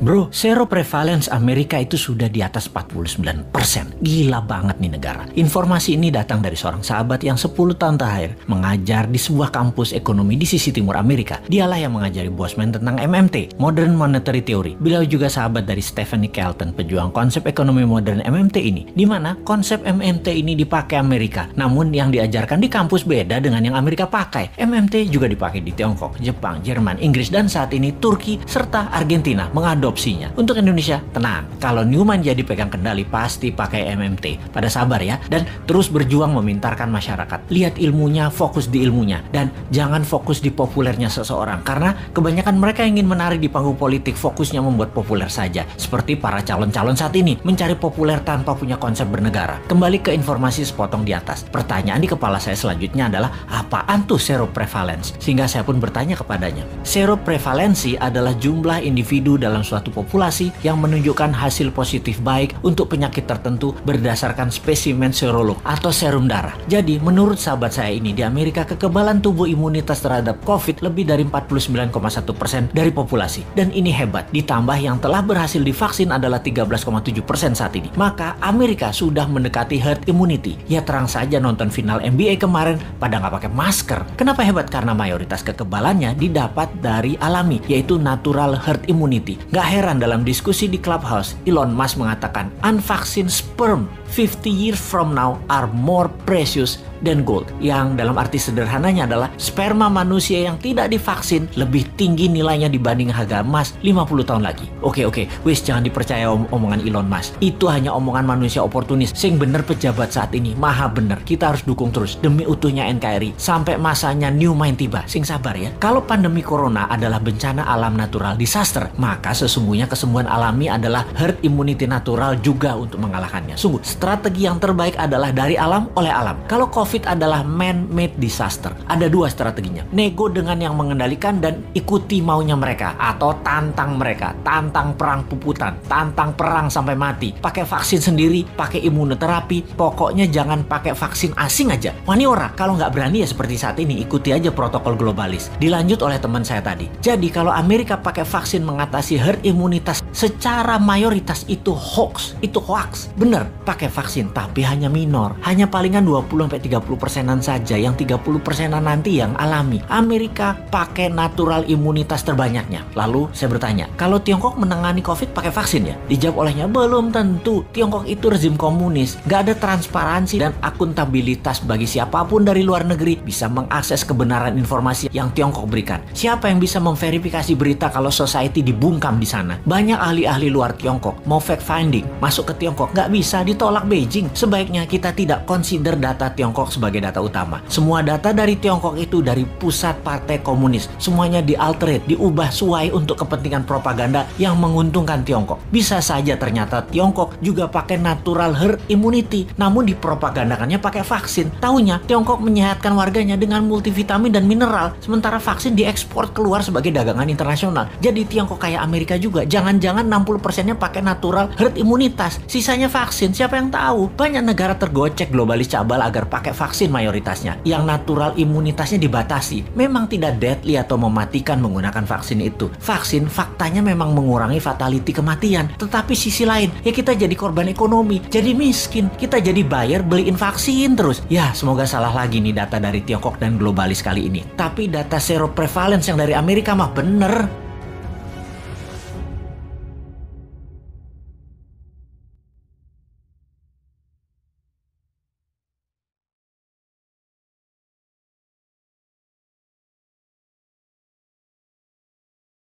Bro, seroprevalence Amerika itu sudah di atas 49%. Gila banget nih negara. Informasi ini datang dari seorang sahabat yang 10 tahun terakhir mengajar di sebuah kampus ekonomi di sisi timur Amerika. Dialah yang mengajari Bosman tentang MMT, Modern Monetary Theory. Beliau juga sahabat dari Stephanie Kelton, pejuang konsep ekonomi modern MMT ini, di mana konsep MMT ini dipakai Amerika. Namun yang diajarkan di kampus beda dengan yang Amerika pakai. MMT juga dipakai di Tiongkok, Jepang, Jerman, Inggris, dan saat ini Turki serta Argentina mengadopsinya. Untuk Indonesia, tenang. Kalau Newman jadi pegang kendali, pasti pakai MMT. Pada sabar ya, dan terus berjuang memintarkan masyarakat. Lihat ilmunya, fokus di ilmunya, dan jangan fokus di populernya seseorang. Karena kebanyakan mereka ingin menarik di panggung politik, fokusnya membuat populer saja. Seperti para calon-calon saat ini, mencari populer tanpa punya konsep bernegara. Kembali ke informasi sepotong di atas. Pertanyaan di kepala saya selanjutnya adalah, apaan tuh seroprevalence? Sehingga saya pun bertanya kepadanya. Seroprevalensi adalah jumlah individu dalam suatu populasi yang menunjukkan hasil positif baik untuk penyakit tertentu berdasarkan spesimen serolog atau serum darah. Jadi, menurut sahabat saya ini, di Amerika kekebalan tubuh imunitas terhadap COVID lebih dari 49,1% dari populasi. Dan ini hebat. Ditambah yang telah berhasil divaksin adalah 13,7% saat ini. Maka Amerika sudah mendekati herd immunity. Ya terang saja nonton final NBA kemarin pada nggak pakai masker. Kenapa hebat? Karena mayoritas kekebalannya didapat dari alami, yaitu natural herd immunity. Gak heran dalam diskusi di Clubhouse, Elon Musk mengatakan unvaccinated sperm 50 years from now are more precious than gold. Yang dalam arti sederhananya adalah sperma manusia yang tidak divaksin lebih tinggi nilainya dibanding harga emas 50 tahun lagi. Oke, wis jangan dipercaya omongan Elon Musk. Itu hanya omongan manusia oportunis. Sing bener pejabat saat ini, maha bener. Kita harus dukung terus demi utuhnya NKRI sampai masanya new mind tiba. Sing sabar ya. Kalau pandemi corona adalah bencana alam natural disaster, maka sesungguhnya kesembuhan alami adalah herd immunity natural juga untuk mengalahkannya. Sungguh, strategi yang terbaik adalah dari alam oleh alam. Kalau COVID adalah man-made disaster, ada dua strateginya. Nego dengan yang mengendalikan dan ikuti maunya mereka, atau tantang mereka, tantang perang puputan, tantang perang sampai mati. Pakai vaksin sendiri, pakai imunoterapi, pokoknya jangan pakai vaksin asing aja. Wani ora, kalau nggak berani ya seperti saat ini, ikuti aja protokol globalis. Dilanjut oleh teman saya tadi. Jadi kalau Amerika pakai vaksin mengatasi herd imunitas secara mayoritas itu hoax, itu hoax. Bener, pakai vaksin, tapi hanya minor. Hanya palingan 20-30%-an saja, yang 30%-an nanti yang alami. Amerika pakai natural imunitas terbanyaknya. Lalu saya bertanya, kalau Tiongkok menangani COVID pakai vaksin ya? Dijawab olehnya, belum tentu. Tiongkok itu rezim komunis. Gak ada transparansi dan akuntabilitas bagi siapapun dari luar negeri bisa mengakses kebenaran informasi yang Tiongkok berikan. Siapa yang bisa memverifikasi berita kalau society dibungkam di sana? Banyak ahli-ahli luar Tiongkok mau fact finding masuk ke Tiongkok, nggak bisa, ditolak Beijing. Sebaiknya kita tidak consider data Tiongkok sebagai data utama. Semua data dari Tiongkok itu dari pusat partai komunis. Semuanya dialterate, diubah sesuai untuk kepentingan propaganda yang menguntungkan Tiongkok. Bisa saja ternyata Tiongkok juga pakai natural herd immunity, namun dipropagandakannya pakai vaksin. Taunya Tiongkok menyehatkan warganya dengan multivitamin dan mineral, sementara vaksin diekspor keluar sebagai dagangan internasional. Jadi Tiongkok kayak Amerika juga. Jangan-jangan 60%-nya pakai natural herd imunitas, sisanya vaksin. Siapa yang tahu? Banyak negara tergocek globalis cabal agar pakai vaksin mayoritasnya. Yang natural imunitasnya dibatasi. Memang tidak deadly atau mematikan menggunakan vaksin itu. Vaksin faktanya memang mengurangi fatality kematian. Tetapi sisi lain, ya kita jadi korban ekonomi, jadi miskin. Kita jadi buyer beliin vaksin terus. Ya, semoga salah lagi nih data dari Tiongkok dan globalis kali ini. Tapi data seroprevalence yang dari Amerika mah bener.